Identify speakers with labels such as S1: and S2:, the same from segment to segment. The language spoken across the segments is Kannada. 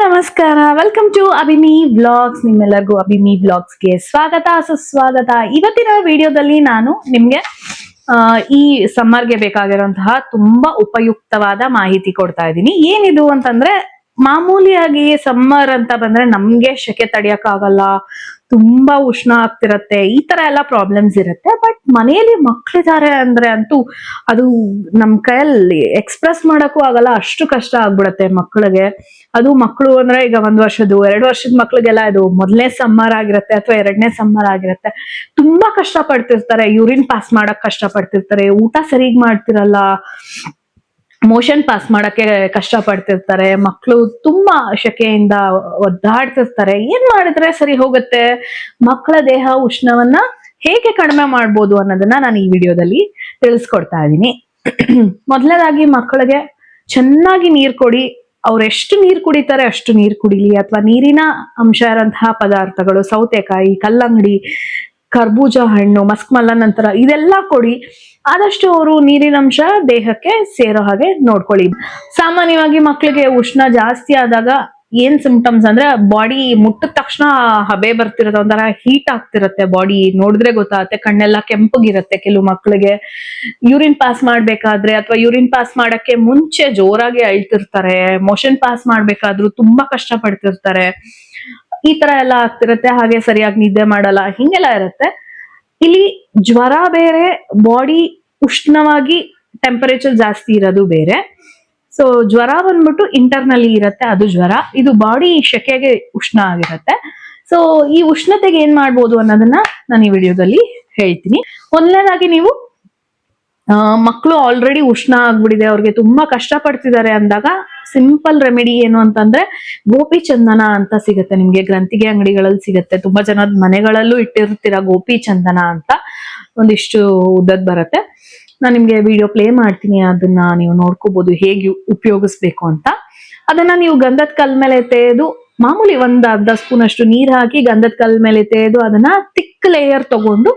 S1: ನಮಸ್ಕಾರ, ವೆಲ್ಕಮ್ ಟು ಅಭಿಮಿ ವ್ಲಾಗ್ಸ್. ನಿಮ್ಮೆಲ್ಲರಿಗೂ ಅಭಿಮಿ ವ್ಲಾಗ್ಸ್ಗೆ ಸ್ವಾಗತ ಸುಸ್ವಾಗತ. ಇವತ್ತಿನ ವಿಡಿಯೋದಲ್ಲಿ ನಾನು ನಿಮ್ಗೆ ಈ ಸಮ್ಮರ್ಗೆ ಬೇಕಾಗಿರುವಂತಹ ತುಂಬಾ ಉಪಯುಕ್ತವಾದ ಮಾಹಿತಿ ಕೊಡ್ತಾ ಇದ್ದೀನಿ. ಏನಿದು ಅಂತಂದ್ರೆ, ಮಾಮೂಲಿಯಾಗಿ ಸಮ್ಮರ್ ಅಂತ ಬಂದ್ರೆ ನಮ್ಗೆ ಸೆಕೆ ತಡಿಯಕ್ ಆಗಲ್ಲ, ತುಂಬಾ ಉಷ್ಣ ಆಗ್ತಿರತ್ತೆ, ಈ ತರ ಎಲ್ಲ ಪ್ರಾಬ್ಲಮ್ಸ್ ಇರುತ್ತೆ. ಬಟ್ ಮನೆಯಲ್ಲಿ ಮಕ್ಳಿದ್ದಾರೆ ಅಂದ್ರೆ ಅಂತೂ ಅದು ನಮ್ ಕೈಯಲ್ಲಿ ಎಕ್ಸ್ಪ್ರೆಸ್ ಮಾಡಕ್ಕೂ ಆಗಲ್ಲ, ಅಷ್ಟು ಕಷ್ಟ ಆಗ್ಬಿಡತ್ತೆ ಮಕ್ಕಳಿಗೆ. ಅದು ಮಕ್ಕಳು ಅಂದ್ರೆ ಈಗ 1 ವರ್ಷದ್ದು 2 ವರ್ಷದ ಮಕ್ಳಿಗೆಲ್ಲ ಇದು ಮೊದಲನೇ ಸಮ್ಮರ್ ಆಗಿರತ್ತೆ ಅಥವಾ 2ನೇ ಸಮ್ಮರ್ ಆಗಿರತ್ತೆ. ತುಂಬಾ ಕಷ್ಟ ಪಡ್ತಿರ್ತಾರೆ, ಯೂರಿನ್ ಪಾಸ್ ಮಾಡಕ್ ಕಷ್ಟ ಪಡ್ತಿರ್ತಾರೆ, ಊಟ ಸರಿಗ್ ಮಾಡ್ತಿರಲ್ಲ, ಮೋಷನ್ ಪಾಸ್ ಮಾಡಕ್ಕೆ ಕಷ್ಟ ಪಡ್ತಿರ್ತಾರೆ, ಮಕ್ಕಳು ತುಂಬಾ ಶೆಕೆಯಿಂದ ಒದ್ದಾಡ್ತಿರ್ತಾರೆ. ಏನ್ ಮಾಡಿದ್ರೆ ಸರಿ ಹೋಗುತ್ತೆ, ಮಕ್ಕಳ ದೇಹ ಉಷ್ಣವನ್ನ ಹೇಗೆ ಕಡಿಮೆ ಮಾಡ್ಬೋದು ಅನ್ನೋದನ್ನ ನಾನು ಈ ವಿಡಿಯೋದಲ್ಲಿ ತಿಳಿಸ್ಕೊಡ್ತಾ ಇದ್ದೀನಿ. ಮೊದಲನೇದಾಗಿ ಮಕ್ಕಳಿಗೆ ಚೆನ್ನಾಗಿ ನೀರ್ ಕೊಡಿ. ಅವ್ರು ಎಷ್ಟು ನೀರ್ ಕುಡಿತಾರೆ ಅಷ್ಟು ನೀರ್ ಕುಡಿಲಿ, ಅಥವಾ ನೀರಿನ ಅಂಶ ಇರೋಂತಹ ಪದಾರ್ಥಗಳು, ಸೌತೆಕಾಯಿ, ಕಲ್ಲಂಗಡಿ, ಕರ್ಬೂಜ ಹಣ್ಣು, ಮಸ್ಕ್ ಮಲನ್ ನಂತರ ಇದೆಲ್ಲ ಕೊಡಿ. ಆದಷ್ಟು ಅವರು ನೀರಿನ ಅಂಶ ದೇಹಕ್ಕೆ ಸೇರೋ ಹಾಗೆ ನೋಡ್ಕೊಳ್ಳಿ. ಸಾಮಾನ್ಯವಾಗಿ ಮಕ್ಕಳಿಗೆ ಉಷ್ಣ ಜಾಸ್ತಿ ಆದಾಗ ಏನ್ ಸಿಂಪ್ಟಮ್ಸ್ ಅಂದ್ರೆ, ಬಾಡಿ ಮುಟ್ಟಿದ ತಕ್ಷಣ ಹಬೆ ಬರ್ತಿರತ್ತೆ, ಒಂಥರ ಹೀಟ್ ಆಗ್ತಿರತ್ತೆ, ಬಾಡಿ ನೋಡಿದ್ರೆ ಗೊತ್ತಾಗತ್ತೆ, ಕಣ್ಣೆಲ್ಲ ಕೆಂಪಗಿರತ್ತೆ. ಕೆಲವು ಮಕ್ಕಳಿಗೆ ಯೂರಿನ್ ಪಾಸ್ ಮಾಡ್ಬೇಕಾದ್ರೆ ಅಥವಾ ಯೂರಿನ್ ಪಾಸ್ ಮಾಡಕ್ಕೆ ಮುಂಚೆ ಜೋರಾಗಿ ಅಳ್ತಿರ್ತಾರೆ, ಮೋಷನ್ ಪಾಸ್ ಮಾಡ್ಬೇಕಾದ್ರೂ ತುಂಬಾ ಕಷ್ಟ ಪಡ್ತಿರ್ತಾರೆ, ಈ ತರ ಎಲ್ಲ ಆಗ್ತಿರತ್ತೆ. ಹಾಗೆ ಸರಿಯಾಗಿ ನಿದ್ದೆ ಮಾಡಲ್ಲ, ಹಿಂಗೆಲ್ಲ ಇರುತ್ತೆ. ಇಲ್ಲಿ ಜ್ವರ ಬೇರೆ, ಬಾಡಿ ಉಷ್ಣವಾಗಿ ಟೆಂಪರೇಚರ್ ಜಾಸ್ತಿ ಇರೋದು ಬೇರೆ. ಸೊ ಜ್ವರ ಬಂದ್ಬಿಟ್ಟು ಇಂಟರ್ನಲಿ ಇರತ್ತೆ, ಅದು ಜ್ವರ. ಇದು ಬಾಡಿ ಶೆಕೆಗೆ ಉಷ್ಣ ಆಗಿರತ್ತೆ. ಸೊ ಈ ಉಷ್ಣತೆಗೆ ಏನ್ ಮಾಡ್ಬೋದು ಅನ್ನೋದನ್ನ ನಾನು ಈ ವಿಡಿಯೋದಲ್ಲಿ ಹೇಳ್ತೀನಿ. ಮೊದಲನೇದಾಗಿ ನೀವು ಮಕ್ಕಳು ಆಲ್ರೆಡಿ ಉಷ್ಣ ಆಗ್ಬಿಡಿದೆ, ಅವ್ರಿಗೆ ತುಂಬಾ ಕಷ್ಟ ಪಡ್ತಿದ್ದಾರೆ ಅಂದಾಗ ಸಿಂಪಲ್ ರೆಮಿಡಿ ಏನು ಅಂತಂದ್ರೆ, ಗೋಪಿ ಚಂದನ ಅಂತ ಸಿಗುತ್ತೆ ನಿಮ್ಗೆ, ಗ್ರಂಥಿಗೆ ಅಂಗಡಿಗಳಲ್ಲಿ ಸಿಗುತ್ತೆ. ತುಂಬಾ ಜನದ ಮನೆಗಳಲ್ಲೂ ಇಟ್ಟಿರ್ತೀರ ಗೋಪಿ ಚಂದನ ಅಂತ, ಒಂದಿಷ್ಟು ಉದ್ದದ್ ಬರುತ್ತೆ. ನಾನು ನಿಮ್ಗೆ ವಿಡಿಯೋ ಪ್ಲೇ ಮಾಡ್ತೀನಿ, ಅದನ್ನ ನೀವು ನೋಡ್ಕೋಬಹುದು ಹೇಗೆ ಉಪಯೋಗಿಸ್ಬೇಕು ಅಂತ. ಅದನ್ನ ನೀವು ಗಂಧದ ಕಲ್ ಮೇಲೆ ತೆಗೆದು, ಮಾಮೂಲಿ 1 ಸ್ಪೂನ್ ಅಷ್ಟು ನೀರ್ ಹಾಕಿ ಗಂಧದ ಕಲ್ ಮೇಲೆ ತೆಗೆದು ಅದನ್ನ ತಿಕ್ ಲೇಯರ್ ತಗೊಂಡು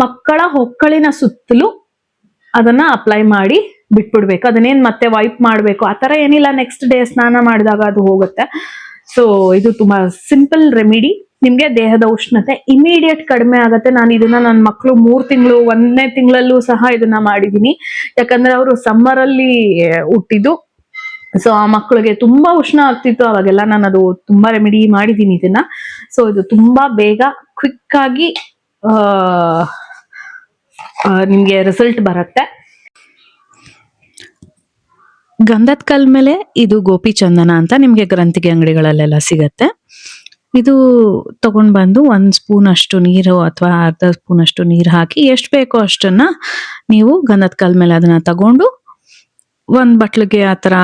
S1: ಮಕ್ಕಳ ಹೊಕ್ಕಳಿನ ಸುತ್ತಲೂ ಅದನ್ನ ಅಪ್ಲೈ ಮಾಡಿ ಬಿಟ್ಬಿಡ್ಬೇಕು. ಅದನ್ನೇನ್ ಮತ್ತೆ ವೈಪ್ ಮಾಡ್ಬೇಕು ಆತರ ಏನಿಲ್ಲ, ನೆಕ್ಸ್ಟ್ ಡೇ ಸ್ನಾನ ಮಾಡಿದಾಗ ಅದು ಹೋಗುತ್ತೆ. ಸೊ ಇದು ತುಂಬಾ ಸಿಂಪಲ್ ರೆಮಿಡಿ, ನಿಮ್ಗೆ ದೇಹದ ಉಷ್ಣತೆ ಇಮಿಡಿಯೇಟ್ ಕಡಿಮೆ ಆಗತ್ತೆ. ನಾನು ಇದನ್ನ ನನ್ನ ಮಕ್ಕಳು 3 ತಿಂಗಳು 1ನೇ ತಿಂಗಳಲ್ಲೂ ಸಹ ಇದನ್ನ ಮಾಡಿದೀನಿ. ಯಾಕಂದ್ರೆ ಅವರು ಸಮ್ಮರ್ ಅಲ್ಲಿ ಹುಟ್ಟಿದ್ದು. ಸೊ ಆ ಮಕ್ಕಳಿಗೆ ತುಂಬಾ ಉಷ್ಣ ಆಗ್ತಿತ್ತು, ಅವಾಗೆಲ್ಲ ನಾನು ಅದು ತುಂಬಾ ರೆಮಿಡಿ ಮಾಡಿದೀನಿ ಇದನ್ನ. ಸೊ ಇದು ತುಂಬಾ ಬೇಗ ಕ್ವಿಕ್ ಆಗಿ ನಿಮ್ಗೆ ರಿಸಲ್ಟ್ ಬರುತ್ತೆ. ಗಂಧದ ಕಲ್ ಮೇಲೆ ಇದು ಗೋಪಿ ಚಂದನ ಅಂತ ನಿಮ್ಗೆ ಗ್ರಂಥಿಗೆ ಅಂಗಡಿಗಳಲ್ಲೆಲ್ಲ ಸಿಗತ್ತೆ. ಇದು ತಗೊಂಡ್ ಬಂದು 1 ಸ್ಪೂನ್ ಅಷ್ಟು ನೀರು ಅಥವಾ ಅರ್ಧ ಸ್ಪೂನ್ ಅಷ್ಟು ನೀರು ಹಾಕಿ, ಎಷ್ಟು ಬೇಕೋ ಅಷ್ಟನ್ನ ನೀವು ಗಂಧದ ಕಲ್ ಮೇಲೆ ಅದನ್ನ ತಗೊಂಡು 1 ಬಟ್ಲಿಗೆ ಆತರ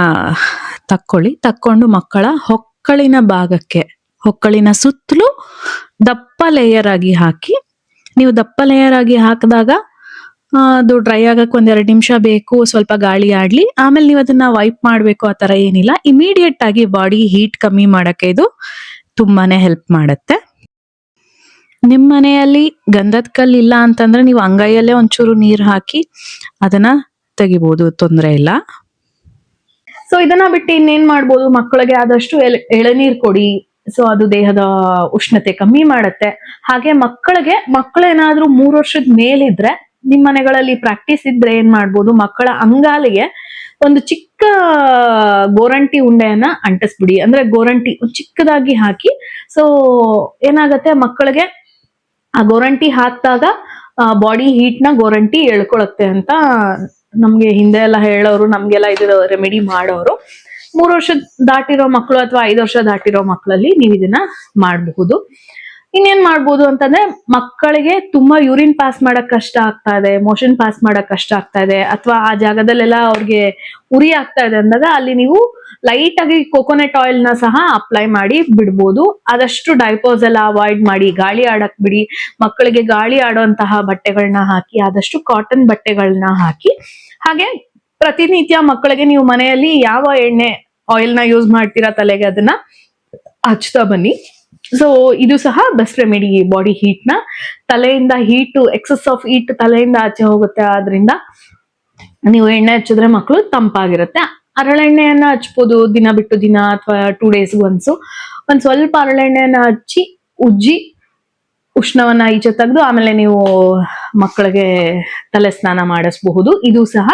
S1: ತಕ್ಕೊಂಡು ಮಕ್ಕಳ ಹೊಕ್ಕಳಿನ ಭಾಗಕ್ಕೆ, ಹೊಕ್ಕಳಿನ ಸುತ್ತಲೂ ದಪ್ಪ ಲೇಯರ್ ಆಗಿ ಹಾಕಿ. ನೀವು ದಪ್ಪ ಲೇಯರ್ ಆಗಿ ಹಾಕಿದಾಗ ಅದು ಡ್ರೈ ಆಗಕ್ಕೆ 1-2 ನಿಮಿಷ ಬೇಕು, ಸ್ವಲ್ಪ ಗಾಳಿ ಆಡ್ಲಿ, ಆಮೇಲೆ ನೀವು ಅದನ್ನ ವೈಪ್ ಮಾಡ್ಬೇಕು, ಆ ತರ ಏನಿಲ್ಲ. ಇಮಿಡಿಯೇಟ್ ಆಗಿ ಬಾಡಿ ಹೀಟ್ ಕಮ್ಮಿ ಮಾಡಕ್ಕೆ ಇದು ತುಂಬಾನೇ ಹೆಲ್ಪ್ ಮಾಡುತ್ತೆ. ನಿಮ್ ಮನೆಯಲ್ಲಿ ಗಂಧದ ಕಲ್ ಇಲ್ಲ ಅಂತಂದ್ರೆ ನೀವು ಅಂಗೈಯಲ್ಲೇ ಒಂಚೂರು ನೀರ್ ಹಾಕಿ ಅದನ್ನ ತೆಗಿಬಹುದು, ತೊಂದ್ರೆ ಇಲ್ಲ. ಸೊ ಇದನ್ನ ಬಿಟ್ಟು ಇನ್ನೇನ್ ಮಾಡ್ಬೋದು, ಮಕ್ಕಳಿಗೆ ಆದಷ್ಟು ಎಳನೀರ್ ಕೊಡಿ. ಸೊ ಅದು ದೇಹದ ಉಷ್ಣತೆ ಕಮ್ಮಿ ಮಾಡುತ್ತೆ. ಹಾಗೆ ಮಕ್ಕಳೇನಾದ್ರೂ 3 ವರ್ಷದ ಮೇಲಿದ್ರೆ, ನಿಮ್ ಮನೆಗಳಲ್ಲಿ ಪ್ರಾಕ್ಟೀಸ್ ಇದ್ರೆ ಏನ್ ಮಾಡ್ಬೋದು, ಮಕ್ಕಳ ಅಂಗಾಲಿಗೆ ಒಂದು ಚಿಕ್ಕ ಗೋರಂಟಿ ಉಂಡೆಯನ್ನ ಅಂಟಿಸ್ಬಿಡಿ. ಅಂದ್ರೆ ಗೋರಂಟಿ ಚಿಕ್ಕದಾಗಿ ಹಾಕಿ. ಸೊ ಏನಾಗತ್ತೆ, ಮಕ್ಕಳಿಗೆ ಆ ಗೋರಂಟಿ ಹಾಕಿದಾಗ ಬಾಡಿ ಹೀಟ್ ನ ಗೋರಂಟಿ ಎಳ್ಕೊಳತ್ತೆ ಅಂತ ನಮ್ಗೆ ಹಿಂದೆ ಎಲ್ಲ ಹೇಳೋರು, ನಮ್ಗೆಲ್ಲ ಇದು ರೆಮಿಡಿ ಮಾಡೋರು. 3 ವರ್ಷ ದಾಟಿರೋ ಮಕ್ಕಳು ಅಥವಾ 5 ವರ್ಷ ದಾಟಿರೋ ಮಕ್ಕಳಲ್ಲಿ ನೀವು ಇದನ್ನ ಮಾಡಬಹುದು. ಇನ್ನೇನ್ ಮಾಡ್ಬೋದು ಅಂತಂದ್ರೆ, ಮಕ್ಕಳಿಗೆ ತುಂಬಾ ಯೂರಿನ್ ಪಾಸ್ ಮಾಡಕ್ ಕಷ್ಟ ಆಗ್ತಾ ಇದೆ, ಮೋಷನ್ ಪಾಸ್ ಮಾಡಕ್ ಕಷ್ಟ ಆಗ್ತಾ ಇದೆ, ಅಥವಾ ಆ ಜಾಗದಲ್ಲೆಲ್ಲ ಅವ್ರಿಗೆ ಉರಿ ಆಗ್ತಾ ಇದೆ ಅಂದಾಗ ಅಲ್ಲಿ ನೀವು ಲೈಟ್ ಆಗಿ ಕೋಕೋನಟ್ ಆಯಿಲ್ ನ ಸಹ ಅಪ್ಲೈ ಮಾಡಿ ಬಿಡ್ಬೋದು. ಆದಷ್ಟು ಡೈಪರ್ಸ್ ಎಲ್ಲ ಅವಾಯ್ಡ್ ಮಾಡಿ, ಗಾಳಿ ಆಡಕ್ ಬಿಡಿ. ಮಕ್ಕಳಿಗೆ ಗಾಳಿ ಆಡುವಂತಹ ಬಟ್ಟೆಗಳನ್ನ ಹಾಕಿ, ಆದಷ್ಟು ಕಾಟನ್ ಬಟ್ಟೆಗಳನ್ನ ಹಾಕಿ. ಹಾಗೆ ಪ್ರತಿನಿತ್ಯ ಮಕ್ಕಳಿಗೆ ನೀವು ಮನೆಯಲ್ಲಿ ಯಾವ ಎಣ್ಣೆ ಆಯಿಲ್ ನ ಯೂಸ್ ಮಾಡ್ತೀರಾ ತಲೆಗೆ, ಅದನ್ನ ಹಚ್ತಾ ಬನ್ನಿ. ಸೊ ಇದು ಸಹ ಬೆಸ್ಟ್ ರೆಮಿಡಿ ಬಾಡಿ ಹೀಟ್ ನ. ತಲೆಯಿಂದ ಎಕ್ಸೆಸ್ ಆಫ್ ಹೀಟ್ ತಲೆಯಿಂದ ಆಚೆ ಹೋಗುತ್ತೆ, ಆದ್ರಿಂದ ನೀವು ಎಣ್ಣೆ ಹಚ್ಚಿದ್ರೆ ಮಕ್ಕಳು ತಂಪಾಗಿರುತ್ತೆ. ಹರಳೆಣ್ಣೆಯನ್ನ ಹಚ್ಬೋದು ದಿನ ಬಿಟ್ಟು ದಿನ ಅಥವಾ 2 days ಒನ್ಸು. ಒಂದ್ ಸ್ವಲ್ಪ ಹರಳೆಣ್ಣೆಯನ್ನ ಹಚ್ಚಿ ಉಜ್ಜಿ ಉಷ್ಣವನ್ನ ಈಚೆ ತೆಗೆದು ಆಮೇಲೆ ನೀವು ಮಕ್ಕಳಿಗೆ ತಲೆ ಸ್ನಾನ ಮಾಡಿಸಬಹುದು. ಇದು ಸಹ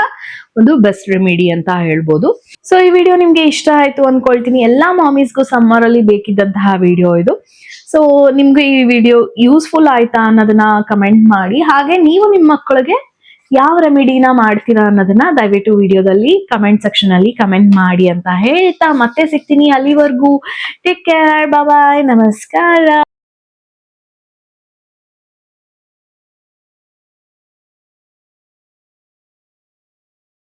S1: ಒಂದು ಬೆಸ್ಟ್ ರೆಮಿಡಿ ಅಂತ ಹೇಳ್ಬೋದು. ಸೊ ಈ ವಿಡಿಯೋ ನಿಮ್ಗೆ ಇಷ್ಟ ಆಯ್ತು ಅನ್ಕೊಳ್ತೀನಿ. ಎಲ್ಲಾ ಮಾಮೀಸ್ಗೂ ಸಮ್ಮರ್ ಅಲ್ಲಿ ಬೇಕಿದ್ದಂತಹ ವಿಡಿಯೋ ಇದು. ಸೊ ನಿಮ್ಗೆ ಈ ವಿಡಿಯೋ ಯೂಸ್ಫುಲ್ ಆಯ್ತಾ ಅನ್ನೋದನ್ನ ಕಮೆಂಟ್ ಮಾಡಿ. ಹಾಗೆ ನೀವು ನಿಮ್ಮ ಮಕ್ಕಳಿಗೆ ಯಾವ ರೆಮಿಡಿನ ಮಾಡ್ತೀರಾ ಅನ್ನೋದನ್ನ ದಯವಿಟ್ಟು ವಿಡಿಯೋದಲ್ಲಿ ಕಮೆಂಟ್ ಸೆಕ್ಷನ್ ಅಲ್ಲಿ ಕಮೆಂಟ್ ಮಾಡಿ ಅಂತ ಹೇಳ್ತಾ ಮತ್ತೆ ಸಿಗ್ತೀನಿ. ಅಲ್ಲಿವರೆಗೂ ಟೇಕ್ ಕೇರ್, ಬಾಯ್, ನಮಸ್ಕಾರ.